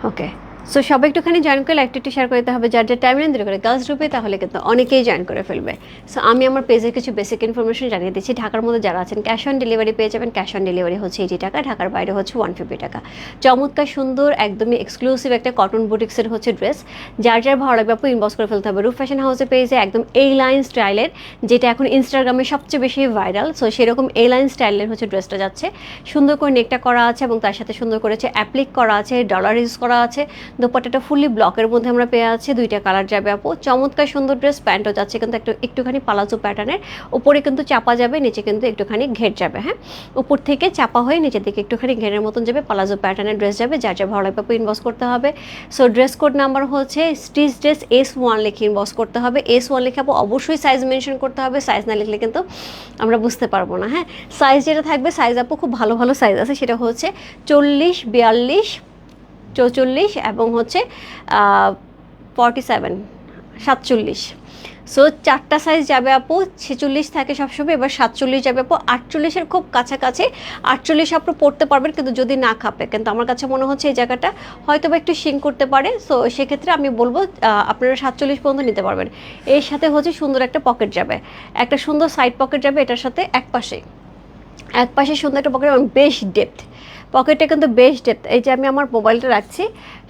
ওকে, so সবাই একটুখানি join করে লাইকটা একটু শেয়ার করতে হবে, যার যার টাইম লাইন করে গার্লস গ্রুপে, তাহলে কিন্তু অনেকেই জয়েন করে ফেলবে। সো আমি আমার পেজের কিছু বেসিক ইনফরমেশন জানিয়ে দিচ্ছি। ঢাকার মধ্যে যারা আছেন ক্যাশ অন ডেলিভারি পেয়ে যাবেন। ক্যাশ অন ডেলিভারি হচ্ছে 80 টাকা, ঢাকার বাইরে হচ্ছে 150 টাকা। চমৎকার সুন্দর একদমই এক্সক্লুসিভ একটা কটন বুটিক্সের হচ্ছে ড্রেস, যার যার ভালো লাগবে আপু ইনবক্স করে ফেলতে হবে। রূপ ফ্যাশন হাউসে পেয়েছে একদম এই লাইন স্টাইলের, যেটা এখন ইনস্টাগ্রামে সবচেয়ে বেশি ভাইরাল। সো সেরকম এই লাইন স্টাইলের হচ্ছে ড্রেসটা যাচ্ছে। সুন্দর করে নেকটা করা আছে এবং তার সাথে সুন্দর করেছে অ্যাপ্লিক করা আছে, ডলার ইউজ করা আছে। দোপাট্টাটা ফুললি ব্লকের মধ্যে আমরা পেয়ে আছি, 2টা কালার যাবে আপু। চমৎকার সুন্দর ড্রেস। প্যান্টও যাচ্ছে কিন্তু একটুখানি পালাজো প্যাটার্নের, উপরে কিন্তু চাপা যাবে, নিচে কিন্তু একটুখানি ঘের যাবে। হ্যাঁ, উপর থেকে চাপা হয়ে নিচের দিকে একটুখানি ঘেরের মতন যাবে, পালাজো প্যাটার্নের ড্রেস যাবে। যার যা ভালো লাগবে আপু ইনবক্স করতে হবে। সো ড্রেস কোড নাম্বার হচ্ছে স্টিচ ড্রেস S1 লিখে ইনবক্স করতে হবে। S1 লিখে আপু অবশ্যই সাইজ মেনশন করতে হবে, সাইজ না লিখলে কিন্তু আমরা বুঝতে পারবো না। হ্যাঁ, সাইজ যেটা থাকবে, সাইজ আপু খুব ভালো ভালো সাইজ আছে, সেটা হচ্ছে 40, 42, 44 এবং হচ্ছে 47, 47। সো 4টা সাইজ যাবে আপু। 46 থাকে সবসময়, এবার 47 যাবে আপু। 48-এর খুব কাছাকাছি, 48 আপনি পড়তে পারবেন, কিন্তু যদি না খাপে, কিন্তু আমার কাছে মনে হচ্ছে এই জায়গাটা হয়তো বা একটু শিং করতে পারে। সো সেক্ষেত্রে আমি বলবো আপনারা 47 পর্যন্ত নিতে পারবেন। এর সাথে হচ্ছে সুন্দর একটা পকেট যাবে, একটা সুন্দর সাইড পকেট যাবে এটার সাথে। এক পাশে সুন্দর একটা পকেট এবং বেশ ডেপথ, পকেটটা কিন্তু বেশ ডেপথ। এই যে আমি আমার মোবাইলটা রাখছি,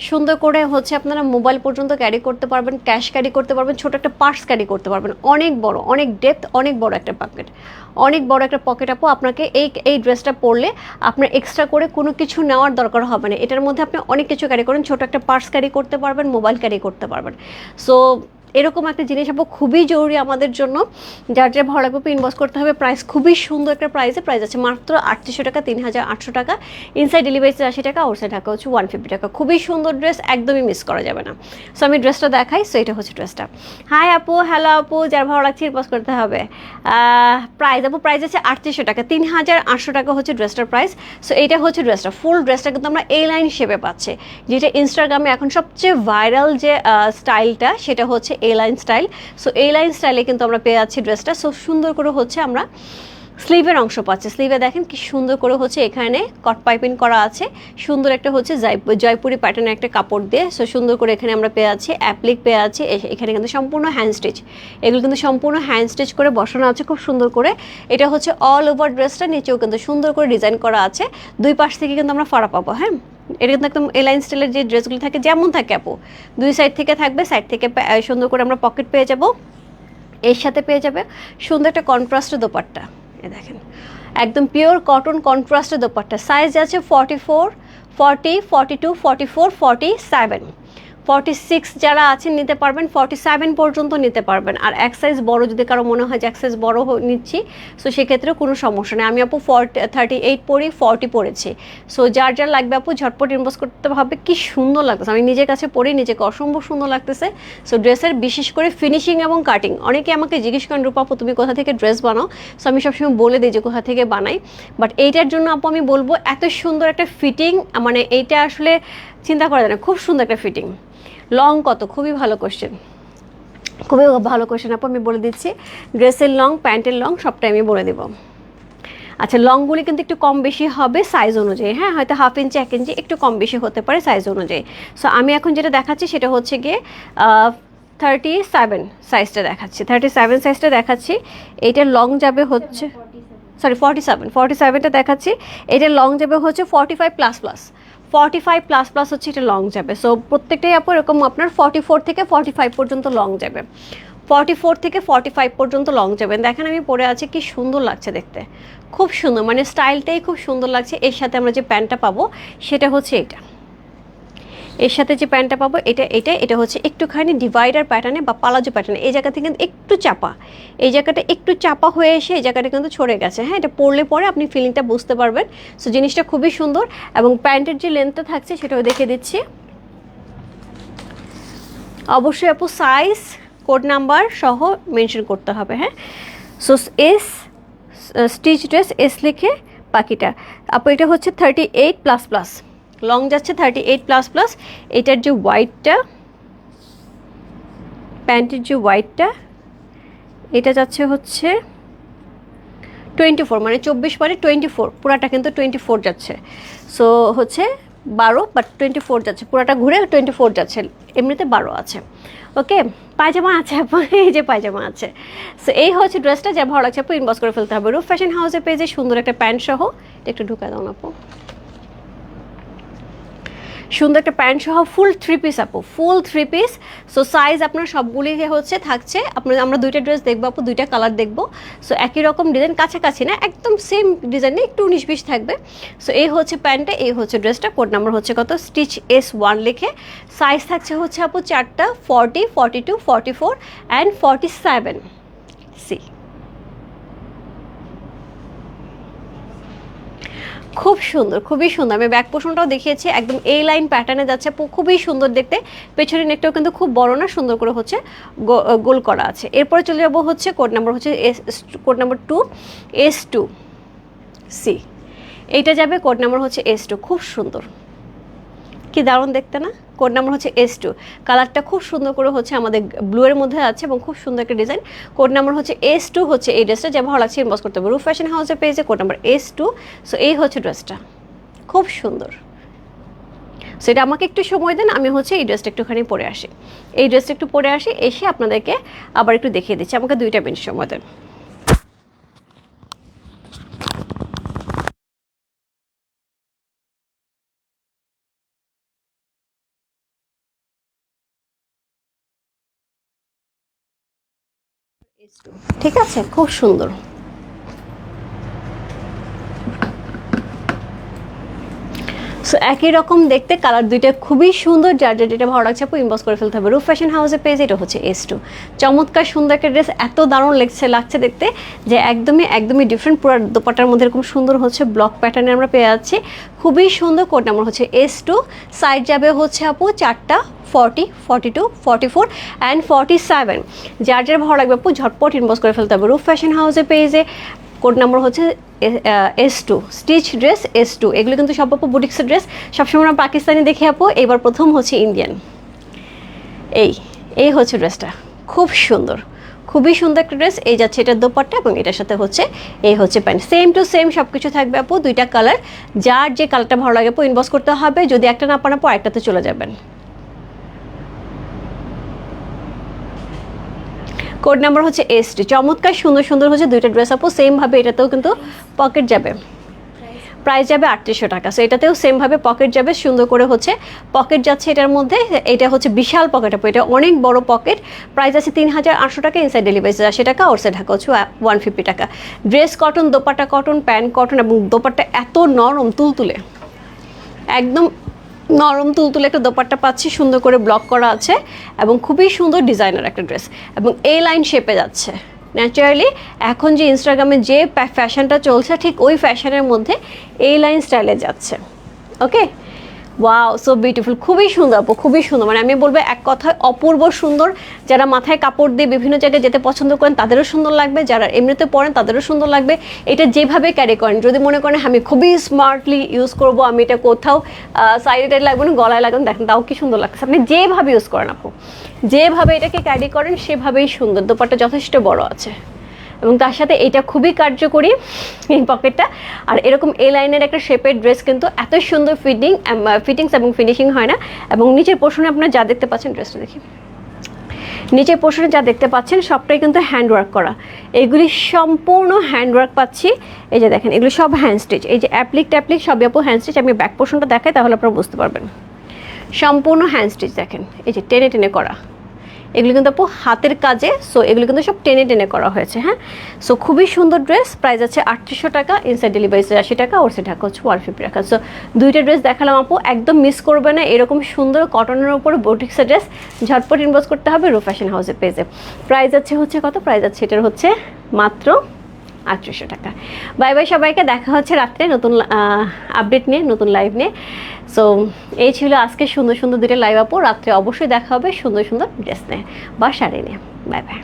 সুন্দর করে হচ্ছে আপনারা মোবাইল পর্যন্ত ক্যারি করতে পারবেন, ক্যাশ ক্যারি করতে পারবেন, ছোটো একটা পার্স ক্যারি করতে পারবেন। অনেক বড়, অনেক ডেপথ, অনেক বড় একটা পকেট, অনেক বড় একটা পকেট আপু। আপনাকে এই ড্রেসটা পরলে আপনার এক্সট্রা করে কোনো কিছু নেওয়ার দরকার হবে না। এটার মধ্যে আপনি অনেক কিছু ক্যারি করেন, ছোটো একটা পার্স ক্যারি করতে পারবেন, মোবাইল ক্যারি করতে পারবেন। সো এরকম একটা জিনিস আপু খুবই জরুরি আমাদের জন্য। যার যা ভালো লাগবে ইনবক্স করতে হবে। প্রাইস খুবই সুন্দর একটা প্রাইস আছে মাত্র 3800 টাকা, 3800 টাকা। ইনসাইড ডেলিভারি 80 টাকা, আউটসাইড ঢাকা হচ্ছে 150 টাকা। খুবই সুন্দর ড্রেস, একদমই মিস করা যাবে না। সো আমি ড্রেসটা দেখাই। সো এটা হচ্ছে ড্রেসটা। হাই আপু, হ্যালো আপু, যার ভালো লাগছে ইনবক্স করতে হবে। প্রাইস আছে 3800 টাকা, 3800 টাকা হচ্ছে ড্রেসটার প্রাইস। সো এইটা হচ্ছে ড্রেসটা, ফুল ড্রেসটা কিন্তু আমরা এই লাইন শেপে পাচ্ছি, যেটা ইনস্টাগ্রামে এখন সবচেয়ে ভাইরাল যে স্টাইলটা, সেটা হচ্ছে এই লাইন স্টাইল। সো এই লাইন স্টাইলে কিন্তু আমরা পেয়ে যাচ্ছি ড্রেসটা। সো সুন্দর করে হচ্ছে আমরা স্লিভের অংশ পাচ্ছি। স্লিভে দেখেন কি সুন্দর করে হচ্ছে এখানে কট পাইপিং করা আছে, সুন্দর একটা হচ্ছে জয়পুরি প্যাটার্নের একটা কাপড় দিয়ে। সো সুন্দর করে এখানে আমরা পেয়ে আছি অ্যাপ্লিক পেয়ে আছি। এখানে কিন্তু সম্পূর্ণ হ্যান্ড স্টিচ, এগুলো কিন্তু সম্পূর্ণ হ্যান্ড স্টিচ করে বসানো আছে খুব সুন্দর করে। এটা হচ্ছে অল ওভার ড্রেসটা, নিচেও কিন্তু সুন্দর করে ডিজাইন করা আছে। দুই পাশ থেকে কিন্তু আমরা ফাড়া পাবো। হ্যাঁ, এটা কিন্তু একদম এলাইন স্টাইলের যে ড্রেসগুলো থাকে যেমন থাকে আপু, দুই সাইড থেকে থাকবে, সাইড থেকে সুন্দর করে আমরা পকেট পেয়ে যাব। এর সাথে পেয়ে যাবে সুন্দর একটা কন্ট্রাস্টের দোপাট্টা। এ দেখেন একদম পিওর কটন কন্ট্রাস্টের দোপাট্টা। সাইজ আছে 44, 40, 42, 44, 47, 46 যারা আছেন নিতে পারবেন, 47 পর্যন্ত নিতে পারবেন। আর এক সাইজ বড় যদি কারো মনে হয় যে এক সাইজ বড় নিচ্ছি, সো সেক্ষেত্রেও কোনো সমস্যা নেই। আমি আপু 38 পরি, 40 পরেছি। সো যার যার লাগবে আপু ঝটপট ইনবক্স করতে হবে। কি সুন্দর লাগতেছে, আমি নিজের কাছে পরি, নিজেকে অসম্ভব সুন্দর লাগতেছে। সো ড্রেসের বিশেষ করে ফিনিশিং এবং কাটিং, অনেকে আমাকে জিজ্ঞেস করেন রূপা আপু তুমি কোথা থেকে ড্রেস বানাও। সো আমি সবসময় বলে দিই যে কোথা থেকে বানাই, বাট এইটার জন্য আপু আমি বলবো এত সুন্দর একটা ফিটিং, মানে এইটা আসলে চিন্তা করা যায় না, খুব সুন্দর একটা ফিটিং। লং কত, খুবই ভালো কোশ্চেন, খুবই ভালো কোশ্চেন আপু। আমি বলে দিচ্ছি ড্রেসের লং, প্যান্টের লং সবটাই আমি বলে দেবো। আচ্ছা, লংগুলি কিন্তু একটু কম বেশি হবে সাইজ অনুযায়ী। হ্যাঁ, হয়তো 1/2 ইঞ্চি 1 ইঞ্চি একটু কম বেশি হতে পারে সাইজ অনুযায়ী। সো আমি এখন যেটা দেখাচ্ছি সেটা হচ্ছে গিয়ে 37 সাইজটা দেখাচ্ছি, 37 সাইজটা দেখাচ্ছি। এইটার লং যাবে হচ্ছে 47টা দেখাচ্ছি। এটার লং যাবে হচ্ছে 45++ হচ্ছে এটা লং যাবে। সো প্রত্যেকটাই আপু এরকম আপনার 44 থেকে 45 পর্যন্ত লং যাবে, 44 থেকে 45 পর্যন্ত লং যাবেন। দেখেন আমি পরে আছি, কি সুন্দর লাগছে দেখতে, খুব সুন্দর, মানে স্টাইলটাই খুব সুন্দর লাগছে। এর সাথে আমরা যে প্যান্টটা পাবো সেটা হচ্ছে এটা, এর সাথে যে প্যান্টটা পাবো এটা হচ্ছে একটুখানি ডিভাইডার প্যাটার্নে বা পালাজো প্যাটার্নে। এই জায়গা থেকে কিন্তু একটু চাপা, এই জায়গাটা একটু চাপা হয়ে এসে এই জায়গাটা কিন্তু ছড়ে গেছে। হ্যাঁ, এটা পরলে পরে আপনি ফিলিংটা বুঝতে পারবেন। সো জিনিসটা খুবই সুন্দর। এবং প্যান্টের যে লেন্থটা থাকছে সেটাও দেখে দিচ্ছি। অবশ্যই আপু সাইজ কোড নাম্বার সহ মেনশন করতে হবে। হ্যাঁ, so S stitch dress S লিখে বাকিটা আপু। এটা হচ্ছে 38++, লং যাচ্ছে 38++। এটার যে হোয়াইটটা, প্যান্টের যে হোয়াইটটা, এটা যাচ্ছে হচ্ছে 24, মানে 24 মানে 24, পুরাটা কিন্তু 24 যাচ্ছে। সো হচ্ছে 12 বাট 24 যাচ্ছে, পুরোটা ঘুরে 24 যাচ্ছে, এমনিতে 12 আছে। ওকে, পায়জামা আছে আপু, এই যে পায়জামা আছে। সো এই হচ্ছে ড্রেসটা, যা ভালো লাগছে আপু ইনবক্স করে ফেলতে হবে। রূপ ফ্যাশন হাউসের পেজে সুন্দর একটা প্যান্ট সহ, একটু ঢুকা দাও না আপু, সুন্দর একটা প্যান্ট সহ ফুল 3 পিস আপু, ফুল 3 পিস। সো সাইজ আপনার সবগুলি হচ্ছে থাকছে আপনার, আমরা দুইটা ড্রেস দেখবো আপু, দুইটা কালার দেখবো। সো একই রকম ডিজাইন, কাছাকাছি না, একদম সেম ডিজাইনে একটু 19-20 থাকবে। সো এই হচ্ছে প্যান্টটা, এই হচ্ছে ড্রেসটা। কোড নাম্বার হচ্ছে কত, স্টিচ S1 লিখে। সাইজ থাকছে হচ্ছে আপু 4টা, 40, 42, 44 অ্যান্ড 47 সি। খুব সুন্দর, খুবই সুন্দর। আমি ব্যাক পোর্শনটাও দেখিয়েছি, একদম এই লাইন প্যাটার্নে যাচ্ছে, খুবই সুন্দর দেখতে। পেছনের নেকটাও কিন্তু খুব বড় না, সুন্দর করে হচ্ছে গোল করা আছে। এরপরে চলে যাবো হচ্ছে কোড নাম্বার হচ্ছে কোড নাম্বার 2 S2 সি। এইটা যাবে কোড নাম্বার হচ্ছে S2, খুব সুন্দর, কি দারুণ দেখতে না। কোড নাম্বার হচ্ছে S2, কালারটা খুব সুন্দর করে হচ্ছে আমাদের ব্লু এর মধ্যে আছে এবং খুব সুন্দর একটা ডিজাইন। কোড নাম্বার হচ্ছে S2 হচ্ছে এই ড্রেসটা, যা ভালো লাগছে ইনবক্স করতে হবে রূপ ফ্যাশন হাউসের পেজে, কোড নাম্বার S2। সো এই হচ্ছে ড্রেসটা, খুব সুন্দর। সো এটা আমাকে একটু সময় দেন, আমি হচ্ছে এই ড্রেসটা একটুখানি পরে আসি, এই ড্রেসটা একটু পরে আসি, এসে আপনাদেরকে আবার একটু দেখিয়ে দিচ্ছি। আমাকে 2টা মিনিট সময় দেন। ঠিক আছে, খুব সুন্দর। সো একই রকম দেখতে, কালার দুইটা খুবই সুন্দর, যার যেটা ভালো লাগছে আপু ইনবক্স করে ফেলতে হবে রূপ ফ্যাশন হাউসের পেজ। এটা হচ্ছে S2, চমৎকার সুন্দর একটা ড্রেস, এত দারুণ লাগছে দেখতে যে একদমই ডিফারেন্ট। পুরো দোপাট্টার মধ্যে এরকম সুন্দর হচ্ছে ব্লক প্যাটার্নে আমরা পেয়ে যাচ্ছি, খুবই সুন্দর। কোড নাম্বার হচ্ছে S2, সাইজ যাবে হচ্ছে আপু 4টা, 40, 42, 44 অ্যান্ড 47। যার ভালো লাগবে আপু ঝটপট ইনবক্স করে ফেলতে হবে রূপ ফ্যাশন হাউসের পেজে। কোড নাম্বার হচ্ছে S2, স্টিচ ড্রেস S2। এগুলো কিন্তু সব আপু বুটিক্সের ড্রেস, সবসময় আমরা পাকিস্তানি দেখে আপু, এবার প্রথম হচ্ছে ইন্ডিয়ান। এই হচ্ছে ড্রেসটা, খুব সুন্দর, খুবই সুন্দর একটা ড্রেস। এই যাচ্ছে এটার দোপাট্টা এবং এটার সাথে হচ্ছে এই হচ্ছে প্যান্ট, সেম টু সেম সব কিছু থাকবে আপু, দুইটা কালার। যার যে কালারটা ভালো লাগে আপু ইনবক্স করতে হবে, যদি একটা না পান আপু আরেকটাতে চলে যাবেন। কোড নাম্বার হচ্ছে S2, চমৎকার সুন্দর হচ্ছে দুইটা ড্রেস আপু, সেমভাবে এটাতেও কিন্তু পকেট যাবে, প্রাইস যাবে 3800 টাকা। সো এটাতেও সেমভাবে পকেট যাবে, সুন্দর করে হচ্ছে পকেট যাচ্ছে এটার মধ্যে। এটা হচ্ছে বিশাল পকেট আপু, এটা অনেক বড় পকেট। প্রাইস আছে 3800 টাকা, ইনসাইড ডেলিভারি 80 টাকা, আউটসাইড ঢাকা হচ্ছে 150 টাকা। Dress cotton, dupatta cotton, pant cotton এবং দোপাট্টা এত নরম তুলতুলে, একদম নরম তুলতুলে একটা দোপাট্টা পাচ্ছি, সুন্দর করে ব্লক করা আছে এবং খুবই সুন্দর ডিজাইনার একটা ড্রেস এবং এই লাইন শেপে যাচ্ছে। ন্যাচারালি এখন যে ইনস্টাগ্রামে যে ফ্যাশনটা চলছে ঠিক ওই ফ্যাশনের মধ্যে এই লাইন স্টাইলে যাচ্ছে। ওকে, ওয়াও, সো বিউটিফুল, খুবই সুন্দর আপু, খুবই সুন্দর। মানে আমি বলবো এক কথায় অপূর্ব সুন্দর। যারা মাথায় কাপড় দিয়ে বিভিন্ন জায়গায় যেতে পছন্দ করেন তাদেরও সুন্দর লাগবে, যারা এমনিতে পরেন তাদেরও সুন্দর লাগবে। এটা যেভাবে ক্যারি করেন, যদি মনে করেন আমি খুবই স্মার্টলি ইউজ করব, আমি এটা কোথাও সাইডে লাগবে না, গলায় লাগান, দেখেন তাও কি সুন্দর লাগছে। আপনি যেভাবে ইউজ করেন আপু, যেভাবে এটাকে ক্যারি করেন সেভাবেই সুন্দর। দোপাট্টা যথেষ্ট বড় আছে এবং তার সাথে এটা খুবই কার্যকরী এই পকেটটা। আর এরকম এ লাইনের একটা শেপের ড্রেস কিন্তু এত সুন্দর ফিটিংস এবং ফিনিশিং হয় না। এবং নিচের পোর্শনে আপনারা যা দেখতে পাচ্ছেন, ড্রেসটা দেখি, নিচের পোর্শনে যা দেখতে পাচ্ছেন সবটাই কিন্তু হ্যান্ডওয়ার্ক করা, এগুলি সম্পূর্ণ হ্যান্ডওয়ার্ক পাচ্ছি। এই যে দেখেন এগুলো সব হ্যান্ড স্টিচ, এই যে অ্যাপ্লিক ট্যাপ্লিক সবই আপু হ্যান্ড স্টিচ। আমি ব্যাক পোর্শনটা দেখাই তাহলে আপনারা বুঝতে পারবেন, সম্পূর্ণ হ্যান্ড স্টিচ দেখেন, এই যে টেনে টেনে করা, এগুলো কিন্তু আপু হাতের কাজে। সো এগুলো কিন্তু সব টেনে টেনে করা হয়েছে। হ্যাঁ, সো খুবই সুন্দর ড্রেস, প্রাইস আছে 3800 টাকা, ইনসাইড ডেলিভারি 80 টাকা, আউটসাইড ঢাকা হচ্ছে 150 টাকা। সো দুইটা ড্রেস দেখালাম আপু, একদম মিস করবে না এরকম সুন্দর কটনের উপরে বুটিক্সের ড্রেস। ঝটপট ইনবক্স করতে হবে রূপ ফ্যাশন হাউসের পেজে। প্রাইস আছে হচ্ছে কত, প্রাইস আছে এটার হচ্ছে মাত্র 3800 টাকা। বাই বাই সবাইকে, দেখা হচ্ছে রাত্রে নতুন আপডেট নিয়ে, নতুন লাইভ নিয়ে। সো এই ছিল আজকে সুন্দর দুটো লাইভ আপু, রাত্রে অবশ্যই দেখা হবে সুন্দর ড্রেস নিয়ে বা শাড়ি নিয়ে। Bye bye.